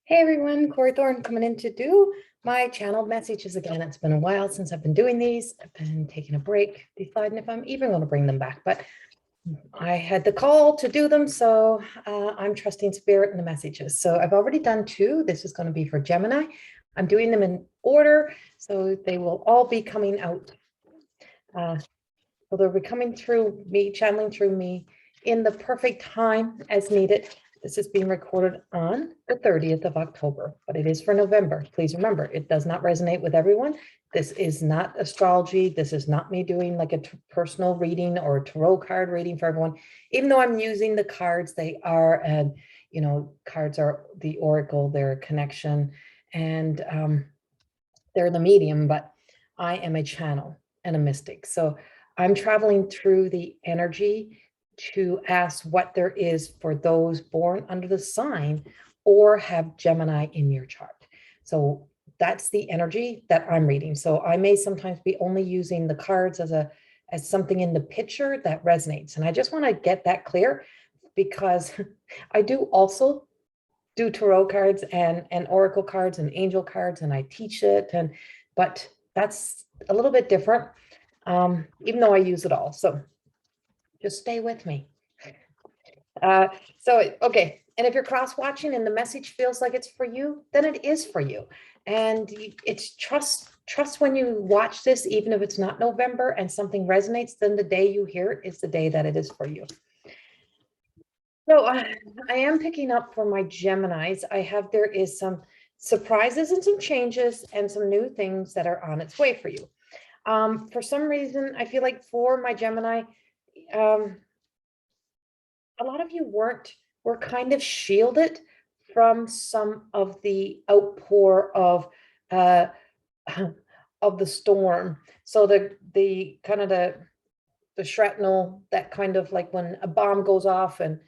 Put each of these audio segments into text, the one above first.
Hey everyone, Corrie Thorne coming in to do my channeled messages again. It's been a while since I've been doing these. I've been taking a break, deciding if I'm even going to bring them back, but I had the call to do them, so I'm trusting spirit in the messages. So I've already done two. This is going to be for Gemini. I'm doing them in order, so they will all be coming out. So they'll be coming through me, channeling through me in the perfect time as needed. This is being recorded on the 30th of October, but it is for November. Please remember, it does not resonate with everyone. This is not astrology. This is not me doing like a personal reading or a tarot card reading for everyone. Even though I'm using the cards, they are, and cards are the oracle, they're a connection, and they're the medium, but I am a channel and a mystic. So I'm traveling through the energy to ask what there is for those born under the sign or have Gemini in your chart. So that's the energy that I'm reading. So I may sometimes be only using the cards as something in the picture that resonates. And I just want to get that clear because I do also do tarot cards and oracle cards and angel cards, and I teach it, but that's a little bit different, even though I use it all. So just stay with me. Okay. And if you're cross watching and the message feels like it's for you, then it is for you. And it's trust when you watch this, even if it's not November and something resonates, then the day you hear it is the day that it is for you. So I am picking up for my Geminis. There is some surprises and some changes and some new things that are on its way for you. For some reason, I feel like for my Gemini, a lot of you were kind of shielded from some of the outpour of the storm. So the kind of the shrapnel, that kind of like when a bomb goes off and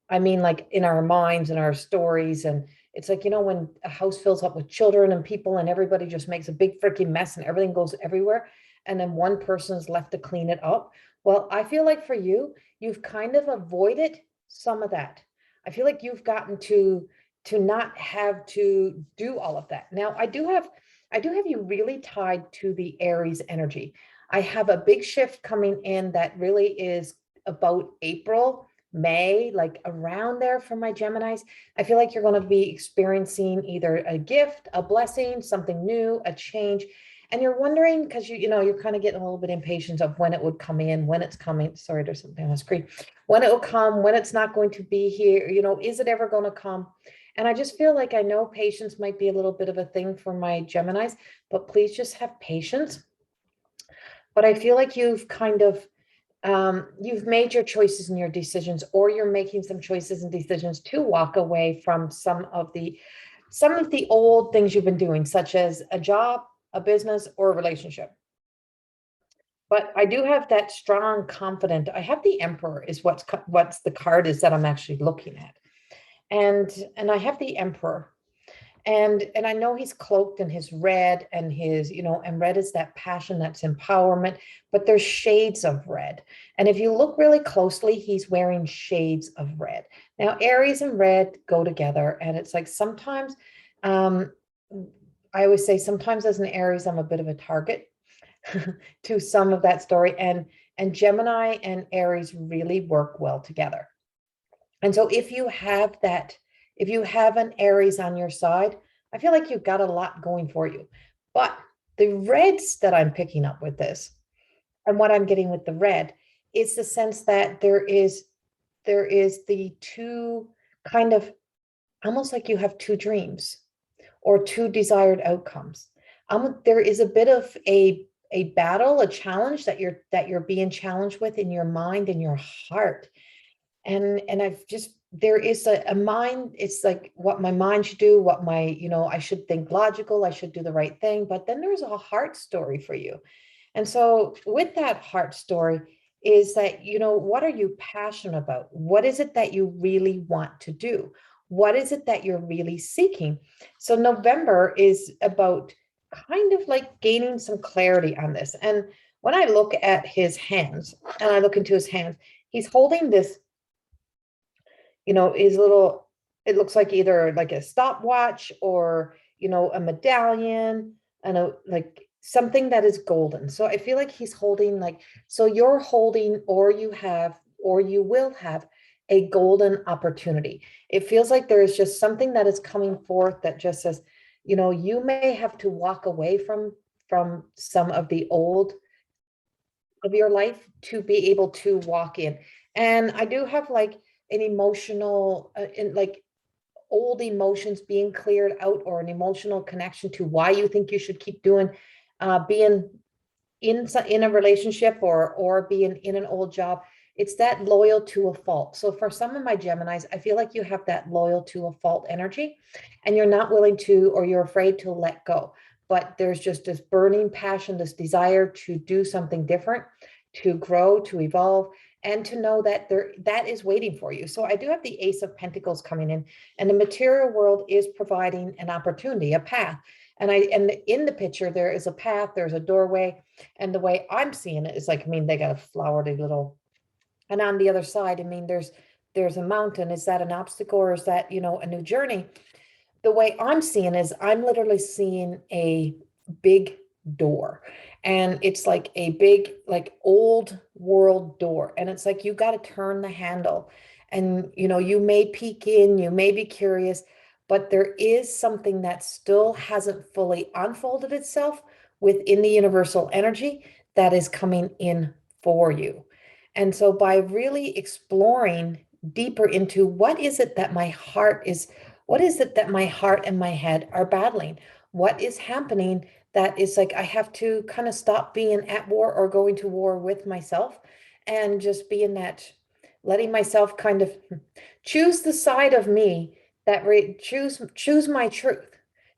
I mean, like in our minds and our stories, and it's like, when a house fills up with children and people and everybody just makes a big freaking mess and everything goes everywhere, and then one person's left to clean it up. Well, I feel like for you, you've kind of avoided some of that. I feel like you've gotten to not have to do all of that. Now, I do have you really tied to the Aries energy. I have a big shift coming in that really is about April, May, like around there for my Geminis. I feel like you're going to be experiencing either a gift, a blessing, something new, a change. And you're wondering, because you're kind of getting a little bit impatient of when it would come in, when it's coming. Sorry, there's something on the screen. When it will come, when it's not going to be here, is it ever going to come? And I just feel like I know patience might be a little bit of a thing for my Geminis, but please just have patience. But I feel like you've kind of, you've made your choices and your decisions, or you're making some choices and decisions to walk away from some of the old things you've been doing, such as a job, a business, or a relationship. But I do have that strong, confident. I have the Emperor is what's the card is that I'm actually looking at. And I have the Emperor. And I know he's cloaked in his red, and and red is that passion, that's empowerment, but there's shades of red. And if you look really closely, he's wearing shades of red. Now, Aries and red go together, and it's like sometimes, I always say sometimes as an Aries, I'm a bit of a target to some of that story. And Gemini and Aries really work well together. And so if you have an Aries on your side, I feel like you've got a lot going for you. But the reds that I'm picking up with this, and what I'm getting with the red, is the sense that there is the two kind of, almost like you have two dreams or two desired outcomes. There is a bit of a battle, a challenge that you're being challenged with in your mind and your heart. And there is a mind, it's like what my mind should do, I should think logical, I should do the right thing, but then there's a heart story for you. And so with that heart story is that, what are you passionate about? What is it that you really want to do? What is it that you're really seeking? So November is about kind of like gaining some clarity on this. And when I look at his hands and I look into his hands, he's holding this, his little it looks like either like a stopwatch or, a medallion and like something that is golden. So I feel like he's holding like, so you're holding, or you have, or you will have a golden opportunity. It feels like there is just something that is coming forth that just says, you may have to walk away from some of the old of your life to be able to walk in. And I do have like an emotional, in like old emotions being cleared out, or an emotional connection to why you think you should keep doing, being in a relationship, or being in an old job. It's that loyal to a fault. So for some of my Geminis, I feel like you have that loyal to a fault energy, and you're not willing to, or you're afraid to let go. But there's just this burning passion, this desire to do something different, to grow, to evolve, and to know that that is waiting for you. So I do have the Ace of Pentacles coming in, and the material world is providing an opportunity, a path. And in the picture, there is a path, there's a doorway, and the way I'm seeing it is like, I mean, they got a flowery little, and on the other side, I mean, there's a mountain. Is that an obstacle, or is that, a new journey? The way I'm seeing is I'm literally seeing a big door, and it's like a big, like old world door. And it's like, you got to turn the handle, and, you may peek in, you may be curious, but there is something that still hasn't fully unfolded itself within the universal energy that is coming in for you. And so by really exploring deeper into what is it that my heart and my head are battling? What is happening that is like, I have to kind of stop being at war or going to war with myself, and just being that, letting myself kind of choose the side of me that choose my truth.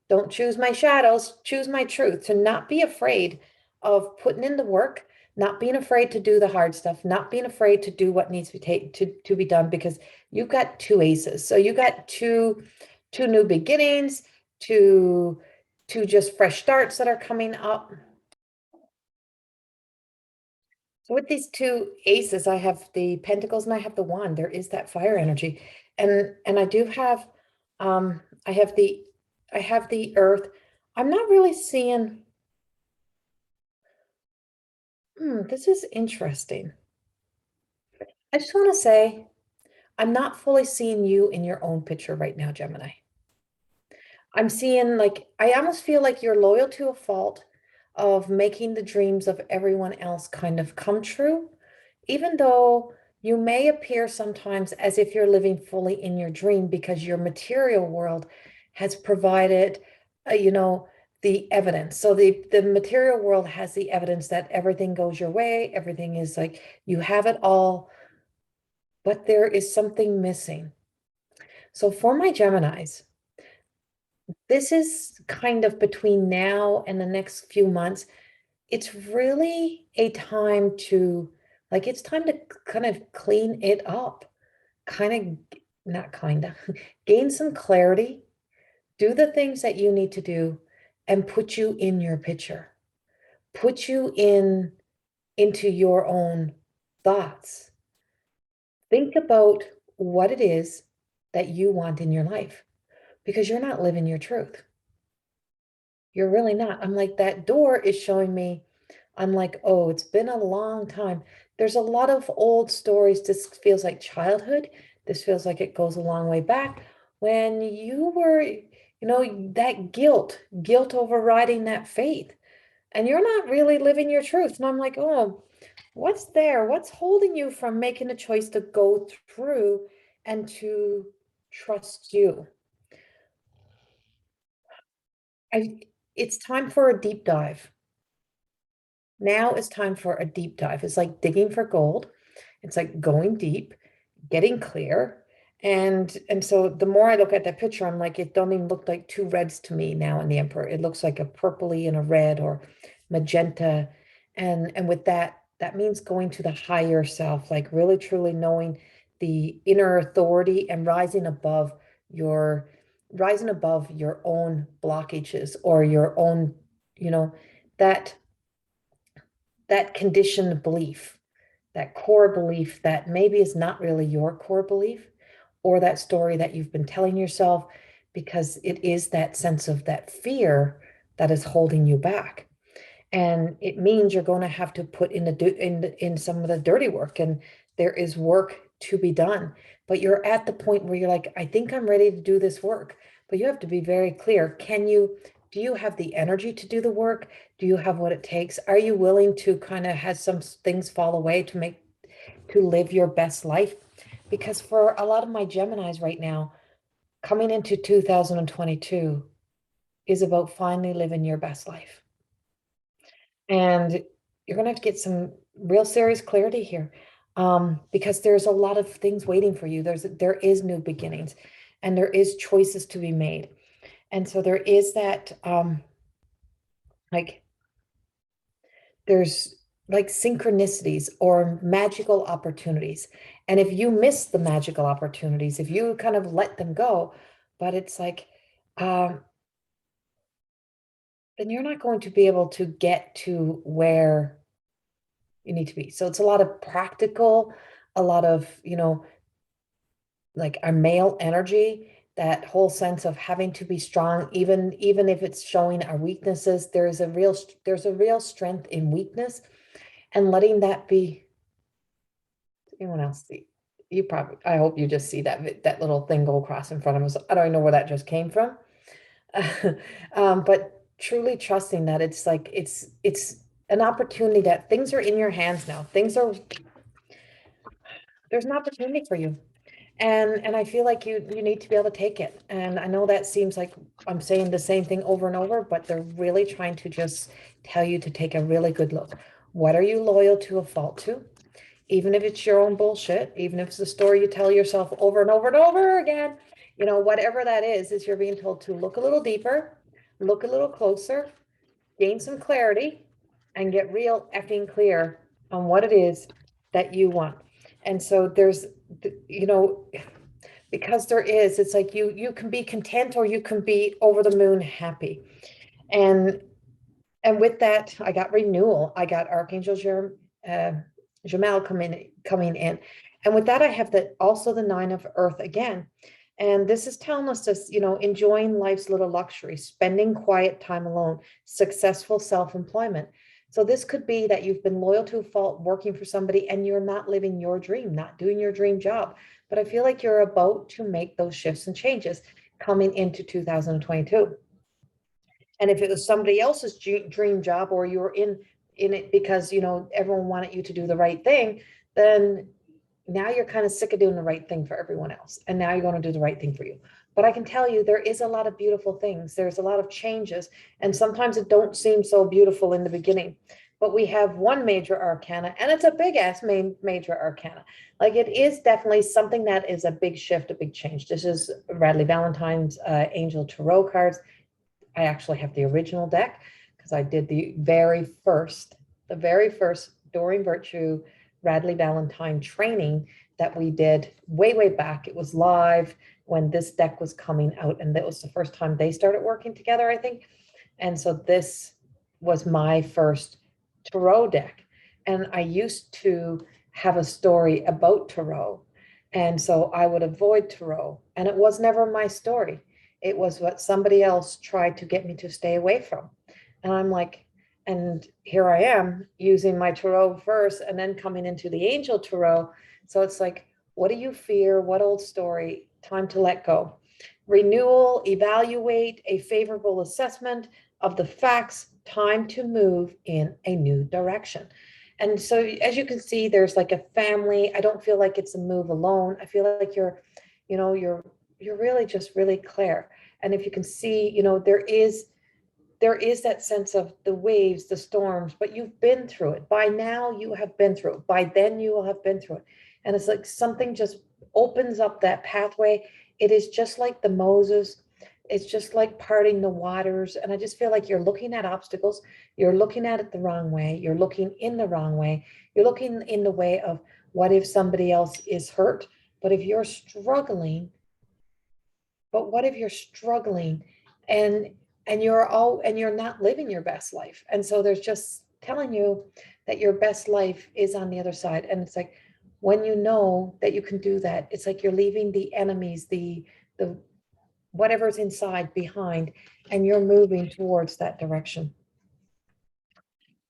Don't choose my shadows, choose my truth. To not be afraid of putting in the work, not being afraid to do the hard stuff, not being afraid to do what needs to be done, because you've got two aces. So you got two new beginnings, two just fresh starts that are coming up. So with these two aces, I have the pentacles and I have the wand. There is that fire energy. And I do have, I have the earth. I'm not really seeing, this is interesting. I just want to say, I'm not fully seeing you in your own picture right now, Gemini. I'm seeing, like, I almost feel like you're loyal to a fault of making the dreams of everyone else kind of come true, even though you may appear sometimes as if you're living fully in your dream, because your material world has provided, the evidence. So the material world has the evidence that everything goes your way, everything is like you have it all, but there is something missing. So for my Geminis, this is kind of between now and the next few months. It's really a time to, like, it's time to kind of clean it up, kind of, not kind of, gain some clarity, do the things that you need to do, and put you in your picture, put you into your own thoughts. Think about what it is that you want in your life, because you're not living your truth. You're really not. I'm like, that door is showing me, I'm like, oh, it's been a long time. There's a lot of old stories. This feels like childhood. This feels like it goes a long way back when you were, that guilt overriding that faith. And you're not really living your truth. And I'm like, oh, what's there? What's holding you from making a choice to go through and to trust you? I, it's time for a deep dive. Now is time for a deep dive. It's like digging for gold. It's like going deep, getting clear. And so the more I look at that picture, I'm like, it don't even look like two reds to me now in the Emperor. It looks like a purpley and a red, or magenta. And with that, that means going to the higher self, like really truly knowing the inner authority, and rising above your own blockages, or your own, you know, that that conditioned belief, that core belief that maybe is not really your core belief, or that story that you've been telling yourself, because it is that sense of that fear that is holding you back. And it means you're going to have to put in in some of the dirty work, and there is work to be done. But you're at the point where you're like, I think I'm ready to do this work. But you have to be very clear. Do you have the energy to do the work? Do you have what it takes? Are you willing to kind of have some things fall away to live your best life? Because for a lot of my Geminis right now, coming into 2022 is about finally living your best life. And you're going to have to get some real serious clarity here, because there's a lot of things waiting for you. There is new beginnings, and there is choices to be made. And so there is that, like, there's like synchronicities or magical opportunities. And if you miss the magical opportunities, if you kind of let them go, but it's like, then you're not going to be able to get to where you need to be. So it's a lot of practical, a lot of, like our male energy, that whole sense of having to be strong, even if it's showing our weaknesses. There's a real strength in weakness, and letting that be. Anyone else see? I hope you just see that little thing go across in front of us. I don't even know where that just came from. But truly trusting that it's like it's an opportunity, that things are in your hands now. There's an opportunity for you. And I feel like you need to be able to take it. And I know that seems like I'm saying the same thing over and over, but they're really trying to just tell you to take a really good look. What are you loyal to a fault to? Even if it's your own bullshit, even if it's a story you tell yourself over and over and over again, whatever that is you're being told to look a little deeper, look a little closer, gain some clarity, and get real effing clear on what it is that you want. And so there's, because it's like you can be content, or you can be over the moon happy. And with that, I got renewal. I got Archangel Jamal coming in. And with that, I have also the 9 of Earth again. And this is telling us to, enjoying life's little luxuries, spending quiet time alone, successful self-employment. So this could be that you've been loyal to a fault, working for somebody, and you're not living your dream, not doing your dream job. But I feel like you're about to make those shifts and changes coming into 2022. And if it was somebody else's dream job, or you were in it because, everyone wanted you to do the right thing, then now you're kind of sick of doing the right thing for everyone else. And now you're going to do the right thing for you. But I can tell you, there is a lot of beautiful things. There's a lot of changes. And sometimes it don't seem so beautiful in the beginning. But we have one major arcana, and it's a big ass major arcana. Like, it is definitely something that is a big shift, a big change. This is Radleigh Valentine's Angel Tarot cards. I actually have the original deck, because I did the very first Doreen Virtue Radleigh Valentine training that we did way back. It was live when this deck was coming out, and that was the first time they started working together, I think. And so this was my first tarot deck. And I used to have a story about tarot. And so I would avoid tarot. And it was never my story. It was what somebody else tried to get me to stay away from. And I'm like, and here I am using my tarot first, and then coming into the angel tarot. So it's like, what do you fear? What old story? Time to let go. Renewal, evaluate, a favorable assessment of the facts, time to move in a new direction. And so, as you can see, there's like a family. I don't feel like it's a move alone. I feel like you're really just really clear. And if you can see, there is that sense of the waves, the storms, but you've been through it. By now you have been through it. By then you will have been through it. And it's like something just opens up that pathway. It is just like the Moses. It's just like parting the waters. And I just feel like you're looking at obstacles. You're looking at it the wrong way. You're looking in the wrong way. You're looking in the way of, what if somebody else is hurt? But if you're struggling, what if you're struggling and you're not living your best life? And so there's just telling you that your best life is on the other side. And it's like, when you know that you can do that, it's like you're leaving the enemies, the whatever's inside behind, and you're moving towards that direction.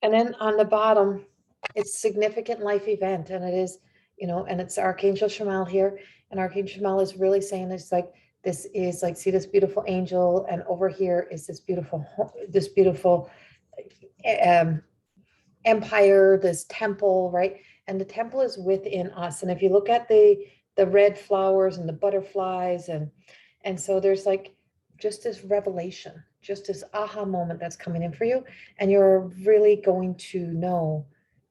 And then on the bottom, it's significant life event, and it is, and it's Archangel Shamal here, and Archangel Shamal is really saying it's like, this is like, see this beautiful angel, and over here is this beautiful empire, this temple, right? And the temple is within us. And if you look at the red flowers and the butterflies, and so there's like just this revelation, just this aha moment that's coming in for you, and you're really going to know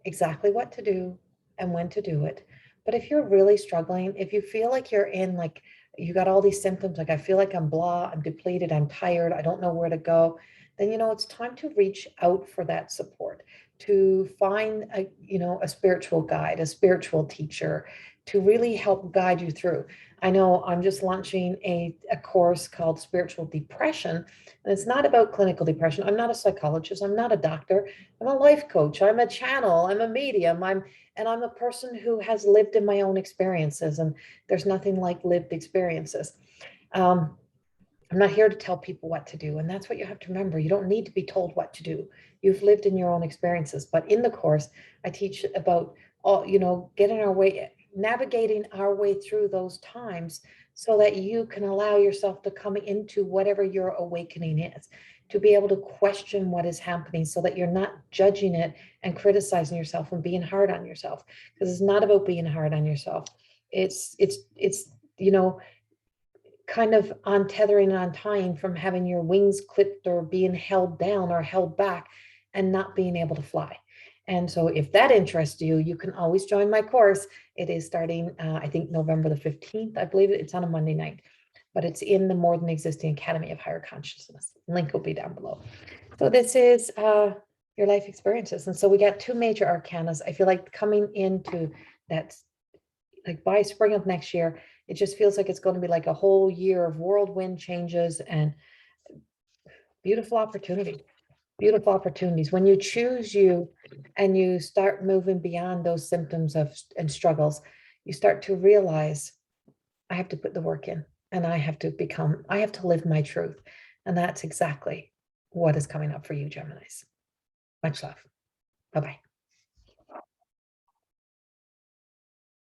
exactly what to do and when to do it. But if you're really struggling, if you feel like you're in like, you got all these symptoms, like I feel like I'm blah, I'm depleted, I'm tired, I don't know where to go, then it's time to reach out for that support, to find a spiritual guide, a spiritual teacher, to really help guide you through. I know I'm just launching a course called Spiritual Depression, and it's not about clinical depression. I'm not a psychologist. I'm not a doctor. I'm a life coach. I'm a channel. I'm a medium. I'm a person who has lived in my own experiences, and there's nothing like lived experiences. I'm not here to tell people what to do. And that's what you have to remember. You don't need to be told what to do. You've lived in your own experiences. But in the course, I teach about all, getting our way, navigating our way through those times so that you can allow yourself to come into whatever your awakening is, to be able to question what is happening so that you're not judging it and criticizing yourself and being hard on yourself. Because it's not about being hard on yourself. It's kind of untethering and untying from having your wings clipped or being held down or held back and not being able to fly. And so if that interests you, you can always join my course. It is starting, I think, November the 15th. I believe it's on a Monday night, but it's in the More Than Existing Academy of Higher Consciousness. Link will be down below. So this is your life experiences. And so we got two major arcanas. I feel like coming into that, like by spring of next year, it just feels like it's going to be like a whole year of whirlwind changes and beautiful opportunities. Beautiful opportunities. When you choose you and you start moving beyond those symptoms and struggles, you start to realize, I have to put the work in, and I have to live my truth. And that's exactly what is coming up for you, Geminis. Much love. Bye-bye.